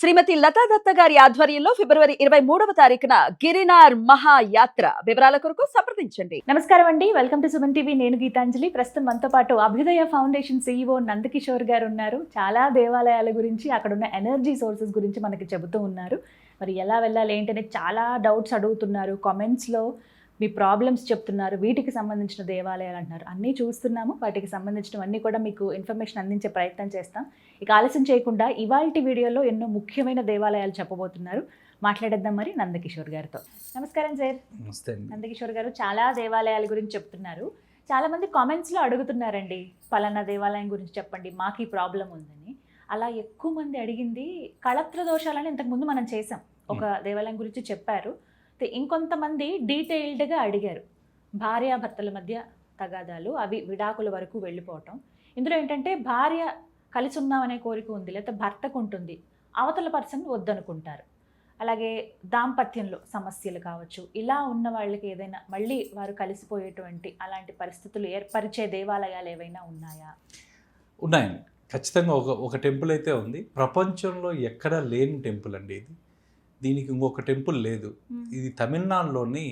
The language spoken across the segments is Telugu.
శ్రీమతి లతా దత్త గారి ఆధ్వర్యంలో ఫిబ్రవరి 23వ తారీఖున గిరినార్ మహాయాత్ర వివరాల కొరకు సంప్రదించండి. నమస్కారం అండి, వెల్కమ్ టు సుమన్ టీవీ. నేను గీతాంజలి. ప్రస్తుతం మనతో పాటు అభ్యుదయ ఫౌండేషన్ CEO నందకిషోర్ గారు ఉన్నారు. చాలా దేవాలయాల గురించి, అక్కడ ఉన్న ఎనర్జీ సోర్సెస్ గురించి మనకి చెబుతూ ఉన్నారు. మరి ఎలా వెళ్ళాలి ఏంటనే చాలా డౌట్స్ అడుగుతున్నారు. కామెంట్స్లో మీ ప్రాబ్లమ్స్ చెప్తున్నారు. వీటికి సంబంధించిన దేవాలయాలు అంటున్నారు. అన్నీ చూస్తున్నాము. వాటికి సంబంధించినవన్నీ కూడా మీకు ఇన్ఫర్మేషన్ అందించే ప్రయత్నం చేస్తాం. ఇక ఆలస్యం చేయకుండా ఇవాల్టి వీడియోలో ఎన్నో ముఖ్యమైన దేవాలయాలు చెప్పబోతున్నారు. మాట్లాడేద్దాం మరి నందకిషోర్ గారితో. నమస్కారం సార్. నమస్తే. నందకిషోర్ గారు చాలా దేవాలయాల గురించి చెప్తున్నారు. చాలా మంది కామెంట్స్లో అడుగుతున్నారండి, పలానా దేవాలయం గురించి చెప్పండి, మాకు ఈ ప్రాబ్లం ఉందని. అలా ఎక్కువ మంది అడిగింది కళత్ర దోషాలని ఇంతకుముందు మనం చేసాం, ఒక దేవాలయం గురించి చెప్పారు. ఇంకొంతమంది డీటెయిల్డ్గా అడిగారు, భార్యాభర్తల మధ్య తగాదాలు, అవి విడాకుల వరకు వెళ్ళిపోవటం. ఇందులో ఏంటంటే భార్య కలిసి ఉన్నామనే కోరిక ఉంది, లేకపోతే భర్తకు ఉంటుంది, అవతల పర్సన్ వద్దనుకుంటారు. అలాగే దాంపత్యంలో సమస్యలు కావచ్చు. ఇలా ఉన్న వాళ్ళకి ఏదైనా మళ్ళీ వారు కలిసిపోయేటువంటి అలాంటి పరిస్థితులు ఏర్పరిచే దేవాలయాలు ఏవైనా ఉన్నాయా? ఉన్నాయండి, ఖచ్చితంగా. ఒక టెంపుల్ అయితే ఉంది. ప్రపంచంలో ఎక్కడా లేని టెంపుల్ అండి ఇది. దీనికి ఇంకొక టెంపుల్ లేదు. ఇది తమిళనాడులోని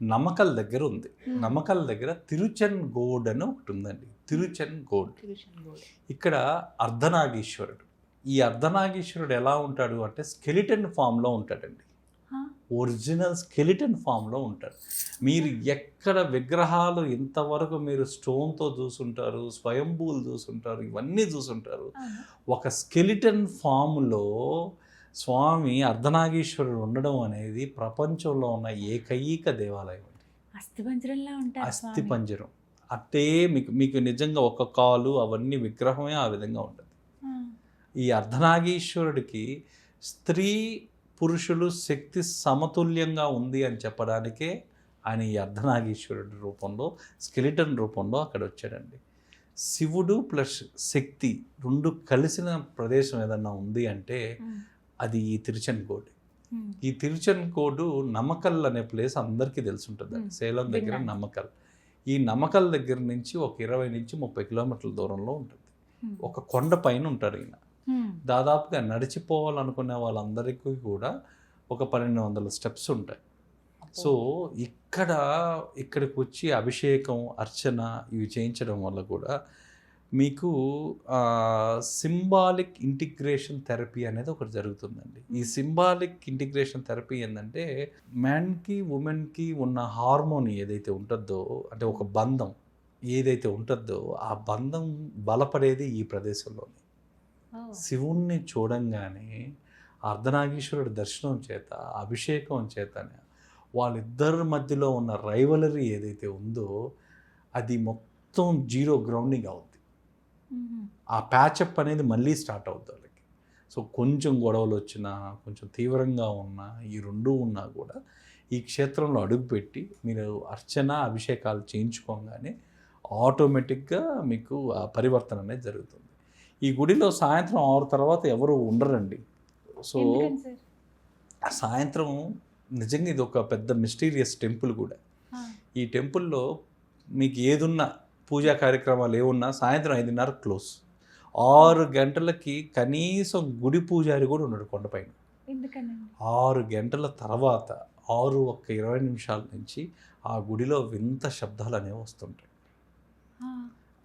నమకల్ దగ్గర ఉంది. నమకల్ దగ్గర తిరుచెన్గోడ్ అని ఒకటి ఉందండి. తిరుచెన్గోడ్. ఇక్కడ అర్ధనాగీశ్వరుడు. ఈ అర్ధనాగీశ్వరుడు ఎలా ఉంటాడు అంటే స్కెలిటన్ ఫామ్లో ఉంటాడండి. ఒరిజినల్ స్కెలిటన్ ఫామ్లో ఉంటాడు. మీరు ఎక్కడ విగ్రహాలు ఇంతవరకు మీరు స్టోన్తో చూసుంటారు, స్వయంభూలు చూసుంటారు, ఇవన్నీ చూసుంటారు. ఒక స్కెలిటన్ ఫామ్లో స్వామి అర్ధనాగీశ్వరుడు ఉండడం అనేది ప్రపంచంలో ఉన్న ఏకైక దేవాలయం అండి. అస్థిపంజరంలా ఉంటారు. అస్థిపంజరం అంటే మీకు నిజంగా ఒక కాలు అవన్నీ విగ్రహమే ఆ విధంగా ఉంటుంది. ఈ అర్ధనాగీశ్వరుడికి స్త్రీ పురుషులు శక్తి సమతుల్యంగా ఉంది అని చెప్పడానికే ఆయన ఈ అర్ధనాగీశ్వరుడి రూపంలో, స్కెలిటన్ రూపంలో అక్కడ వచ్చాడండి. శివుడు ప్లస్ శక్తి రెండు కలిసిన ప్రదేశం ఏదన్నా ఉంది అంటే అది ఈ తిరుచెన్గోడ్. ఈ తిరుచెన్గోడు నమకల్ అనే ప్లేస్ అందరికీ తెలుసుంటుంది. సేలం దగ్గర నమకల్. ఈ నమకల్ దగ్గర నుంచి ఒక 20 నుంచి 30 కిలోమీటర్ల దూరంలో ఉంటుంది. ఒక కొండ పైన ఉంటారు ఈయన. దాదాపుగా నడిచిపోవాలనుకునే వాళ్ళందరికీ కూడా ఒక 1200 స్టెప్స్ ఉంటాయి. సో ఇక్కడికి వచ్చి అభిషేకం, అర్చన ఇవి చేయించడం వల్ల కూడా మీకు సింబాలిక్ ఇంటిగ్రేషన్ థెరపీ అనేది ఒకటి జరుగుతుందండి. ఈ సింబాలిక్ ఇంటిగ్రేషన్ థెరపీ ఏంటంటే మ్యాన్కి ఉమెన్కి ఉన్న హార్మోని ఏదైతే ఉంటుందో, అంటే ఒక బంధం ఏదైతే ఉంటుందో ఆ బంధం బలపడేది ఈ ప్రదేశంలోనే. శివుణ్ణి చూడంగానే అర్ధనాగీశ్వరుడి దర్శనం చేత, అభిషేకం చేతనే వాళ్ళిద్దరి మధ్యలో ఉన్న రైవలరీ ఏదైతే ఉందో అది మొత్తం జీరో గ్రౌండింగ్ అవుతుంది. ఆ ప్యాచప్ అనేది మళ్ళీ స్టార్ట్ అవుతుంది వాళ్ళకి. సో కొంచెం గొడవలు వచ్చినా, కొంచెం తీవ్రంగా ఉన్నా, ఈ రెండూ ఉన్నా కూడా ఈ క్షేత్రంలో అడుగుపెట్టి మీరు అర్చన, అభిషేకాలు చేయించుకోగానే ఆటోమేటిక్గా మీకు ఆ పరివర్తన అనేది జరుగుతుంది. ఈ గుడిలో సాయంత్రం 6 తర్వాత ఎవరు ఉండరండి. సో సాయంత్రం నిజంగా ఇది ఒక పెద్ద మిస్టీరియస్ టెంపుల్ కూడా. ఈ టెంపుల్లో మీకు ఏదున్నా పూజా కార్యక్రమాలు ఏమున్నా సాయంత్రం 5:30 క్లోజ్. 6 గంటలకి కనీసం గుడి పూజారి కూడా ఉన్నాడు కొండపైన. 6 గంటల తర్వాత 6:20 నుంచి ఆ గుడిలో వింత శబ్దాలు అనేవి వస్తుంటాయి.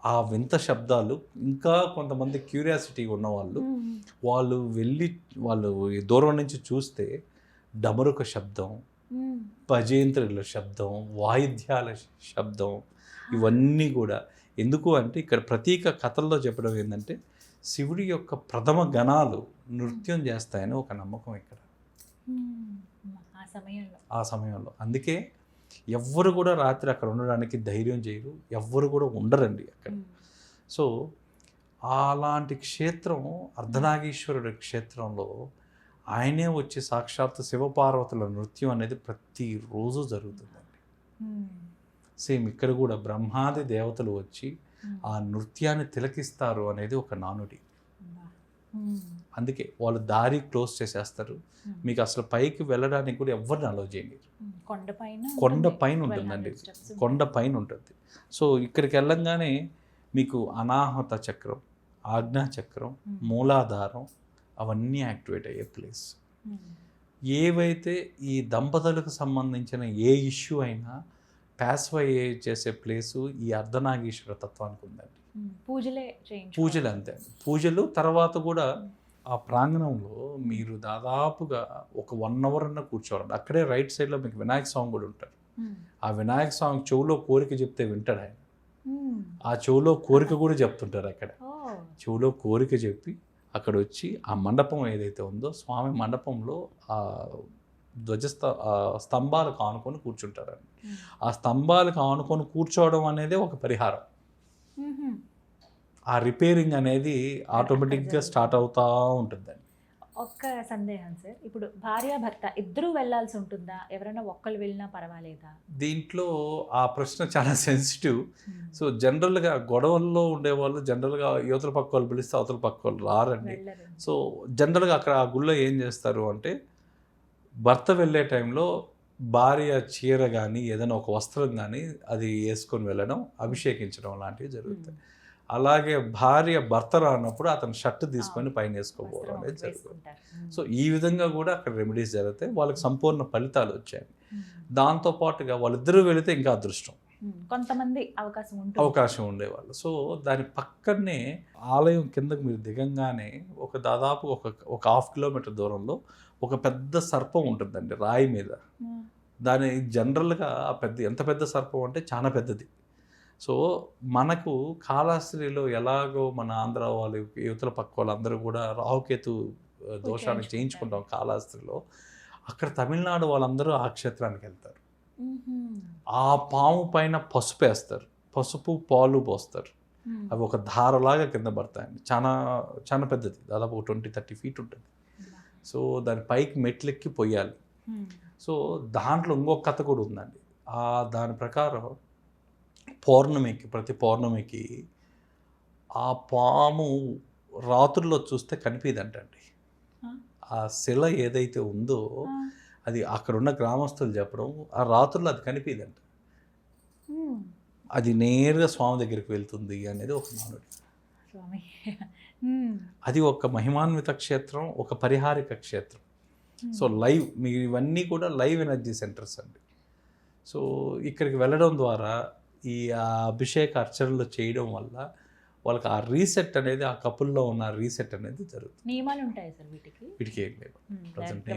ఆ వింత శబ్దాలు ఇంకా కొంతమంది క్యూరియాసిటీ ఉన్నవాళ్ళు వాళ్ళు వెళ్ళి వాళ్ళు దూరం నుంచి చూస్తే డమరుక శబ్దం, భజేంద్రుల శబ్దం, వాయిద్యాల శబ్దం, ఇవన్నీ కూడా ఎందుకు అంటే ఇక్కడ ప్రతీక కథల్లో చెప్పడం ఏంటంటే శివుడి యొక్క ప్రథమ గణాలు నృత్యం చేస్తాయని ఒక నమ్మకం ఇక్కడ ఆ సమయంలో. అందుకే ఎవ్వరు కూడా రాత్రి అక్కడ ఉండడానికి ధైర్యం చేయరు, ఎవ్వరు కూడా ఉండరండి అక్కడ. సో అలాంటి క్షేత్రం అర్ధనాగీశ్వరుడి క్షేత్రంలో ఆయనే వచ్చి సాక్షాత్తు శివపార్వతుల నృత్యం అనేది ప్రతిరోజు జరుగుతుందండి. సేమ్ ఇక్కడ కూడా బ్రహ్మాది దేవతలు వచ్చి ఆ నృత్యాన్ని తిలకిస్తారు అనేది ఒక నానుడి. అందుకే వాళ్ళు దారి క్లోజ్ చేసేస్తారు. మీకు అసలు పైకి వెళ్ళడానికి కూడా ఎవరిని అలౌ చేయలేరు. కొండ పైన ఉంటుందండి, కొండ పైన ఉంటుంది. సో ఇక్కడికి వెళ్ళంగానే మీకు అనాహత చక్రం, ఆజ్ఞా చక్రం, మూలాధారం, అవన్నీ యాక్టివేట్ అయ్యే ప్లేస్. ఏవైతే ఈ దంపతులకు సంబంధించిన ఏ ఇష్యూ అయినా ప్యాసిఫై చేసే ప్లేసు ఈ అర్ధనాగేశ్వర తత్వానికి ఉందండి. పూజలు అంతే, పూజలు తర్వాత కూడా ఆ ప్రాంగణంలో మీరు దాదాపుగా ఒక 1 hour అన్న కూర్చోవాలండి. అక్కడే రైట్ సైడ్లో మీకు వినాయక స్వామి కూడా ఉంటారు. ఆ వినాయక స్వామి చెవులో కోరిక చెప్తే వింటాడు ఆయన. ఆ చెవులో కోరిక కూడా చెప్తుంటారు అక్కడ. చెవులో కోరిక చెప్పి అక్కడ వచ్చి ఆ మండపం ఏదైతే ఉందో స్వామి మండపంలో ఆ స్తంభాలకు ఆనుకొని కూర్చుంటారండి. ఆ స్తంభాలకు ఆనుకొని కూర్చోవడం అనేది ఒక పరిహారం. ఆ రిపేరింగ్ అనేది ఆటోమేటిక్గా స్టార్ట్ అవుతూ ఉంటుందండి. ఒక్క సందేహం సార్, ఇప్పుడు భార్యాభర్త ఇద్దరూ వెళ్ళాల్సి ఉంటుందా, ఎవరైనా ఒక్కరు వెళ్ళినా పర్వాలేదా? దీంట్లో ఆ ప్రశ్న చాలా సెన్సిటివ్. సో జనరల్గా గొడవల్లో ఉండేవాళ్ళు జనరల్గా యువతల పక్క వాళ్ళు పిలిస్తే అవతల పక్క వాళ్ళు రారండి. సో జనరల్గా అక్కడ ఆ గుళ్ళో ఏం చేస్తారు అంటే భర్త వెళ్ళే టైంలో భార్య చీర కానీ ఏదైనా ఒక వస్త్రం కానీ అది వేసుకొని వెళ్ళడం, అభిషేకించడం లాంటివి జరుగుతాయి. అలాగే భార్య భర్త రానప్పుడు అతను షర్ట్ తీసుకొని పైన వేసుకోపోవడం అనేది జరుగుతుంది. సో ఈ విధంగా కూడా అక్కడ రెమెడీస్ జరుగుతాయి, వాళ్ళకి సంపూర్ణ ఫలితాలు వచ్చాయి. దాంతోపాటుగా వాళ్ళిద్దరూ వెళితే ఇంకా అదృష్టం, కొంతమంది అవకాశం ఉండేవాళ్ళు. సో దాని పక్కనే ఆలయం కిందకు మీరు దిగంగానే దాదాపు ఒక 1/2 kilometer దూరంలో ఒక పెద్ద సర్పం ఉంటుందండి రాయి మీద. దాని జనరల్గా ఎంత పెద్ద సర్పం అంటే చాలా పెద్దది. సో మనకు కాళహస్తిలో ఎలాగో మన ఆంధ్ర వాళ్ళు యువతల పక్క వాళ్ళందరూ కూడా రాహుకేతు దోషాన్ని చేయించుకుంటాం కాళహస్తిలో. అక్కడ తమిళనాడు వాళ్ళందరూ ఆ క్షేత్రానికి వెళ్తారు. ఆ పాము పైన పసుపు వేస్తారు, పసుపు పాలు పోస్తారు. అవి ఒక ధారలాగా కింద పడతాయండి. చాలా చాలా పెద్దది, దాదాపు 20-30 feet ఉంటుంది. సో దాని పైకి మెట్లెక్కి పొయ్యాలి. సో దాంట్లో ఇంకొక కథ కూడా ఉందండి. దాని ప్రకారం ప్రతి పౌర్ణమికి ఆ పాము రాత్రుల్లో చూస్తే కనిపిదంటండి. ఆ శిల ఏదైతే ఉందో అది అక్కడున్న గ్రామస్తులు చెప్పడం, ఆ రాత్రుల్లో అది కనిపిదంట. అది నేరుగా స్వామి దగ్గరికి వెళ్తుంది అనేది ఒక నానుడి. అది ఒక మహిమాన్విత క్షేత్రం, ఒక పరిహారిక క్షేత్రం. సో మీరు ఇవన్నీ కూడా లైవ్ ఎనర్జీ సెంటర్స్ అండి. సో ఇక్కడికి వెళ్ళడం ద్వారా ఈ అభిషేక అర్చనలు చేయడం వల్ల వాళ్ళకి ఆ రీసెట్ అనేది, ఆ కపుల్లో ఉన్న రీసెట్ అనేది జరుగుతుంది. నియమాలు ఉంటాయి సార్ వీటికి ఏం లేవు. ప్రజెంట్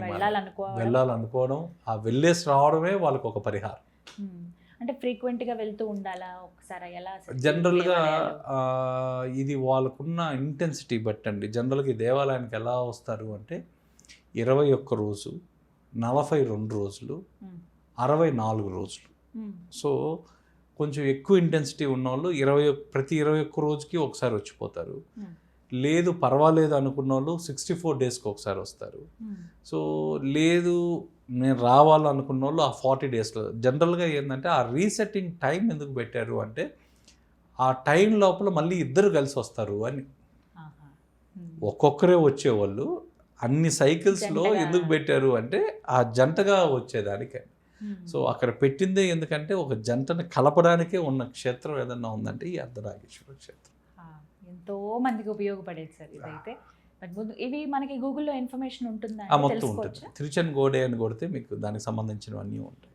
వెళ్ళాలనుకోవడం, ఆ వెళ్ళేసి రావడమే వాళ్ళకి ఒక పరిహారం. అంటే ఫ్రీక్వెంట్గా వెళ్తూ ఉండాలా, ఒకసారి ఎలా? జనరల్గా ఇది వాళ్ళకున్న ఇంటెన్సిటీ బట్టండి. జనరల్గా ఈ దేవాలయానికి ఎలా వస్తారు అంటే 21 రోజు, 42 రోజులు, 64 రోజులు. సో కొంచెం ఎక్కువ ఇంటెన్సిటీ ఉన్నవాళ్ళు ప్రతి 21 రోజుకి ఒకసారి వచ్చిపోతారు. లేదు పర్వాలేదు అనుకున్న వాళ్ళు 64 daysకి ఒకసారి వస్తారు. సో లేదు నేను రావాలనుకున్న వాళ్ళు ఆ 40 daysలో. జనరల్గా ఏంటంటే ఆ రీసెట్టింగ్ టైం ఎందుకు పెట్టారు అంటే ఆ టైం లోపల మళ్ళీ ఇద్దరు కలిసి వస్తారు అని. ఒక్కొక్కరే వచ్చేవాళ్ళు అన్ని సైకిల్స్లో ఎందుకు పెట్టారు అంటే ఆ జంటగా వచ్చేదానికే. సో అక్కడ పెట్టిందే ఎందుకంటే ఒక జంటను కలపడానికే ఉన్న క్షేత్రం ఏదన్నా ఉందంటే ఈ అర్ధనాగేశ్వర క్షేత్రం. ఎంతో మందికి ఉపయోగపడేది సార్ ఇదైతే. ఇవి మనకి గూగుల్లో ఇన్ఫర్మేషన్ ఉంటుందా? మొత్తం ఉంటుంది. తిరుచన్ గోడే అని కొడితే మీకు దానికి సంబంధించినవన్నీ ఉంటాయి.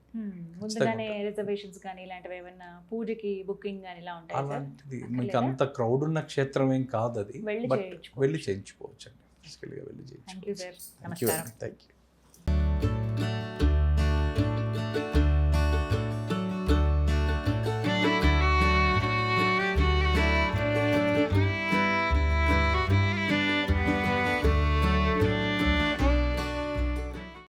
ముందుగానే రిజర్వేషన్స్ కానీ ఇలాంటివి ఏమైనా పూజకి బుకింగ్ కానీ ఇలా ఉంటాయి? అలాంటిది మీకు అంత క్రౌడ్ ఉన్న క్షేత్రం ఏం కాదు అది, వెళ్ళి చేయించుకోవచ్చు అండి. ఫిజికల్గా వెళ్ళి చేయించుకోవచ్చు. Thank you sir. నమస్కారం. Thank you.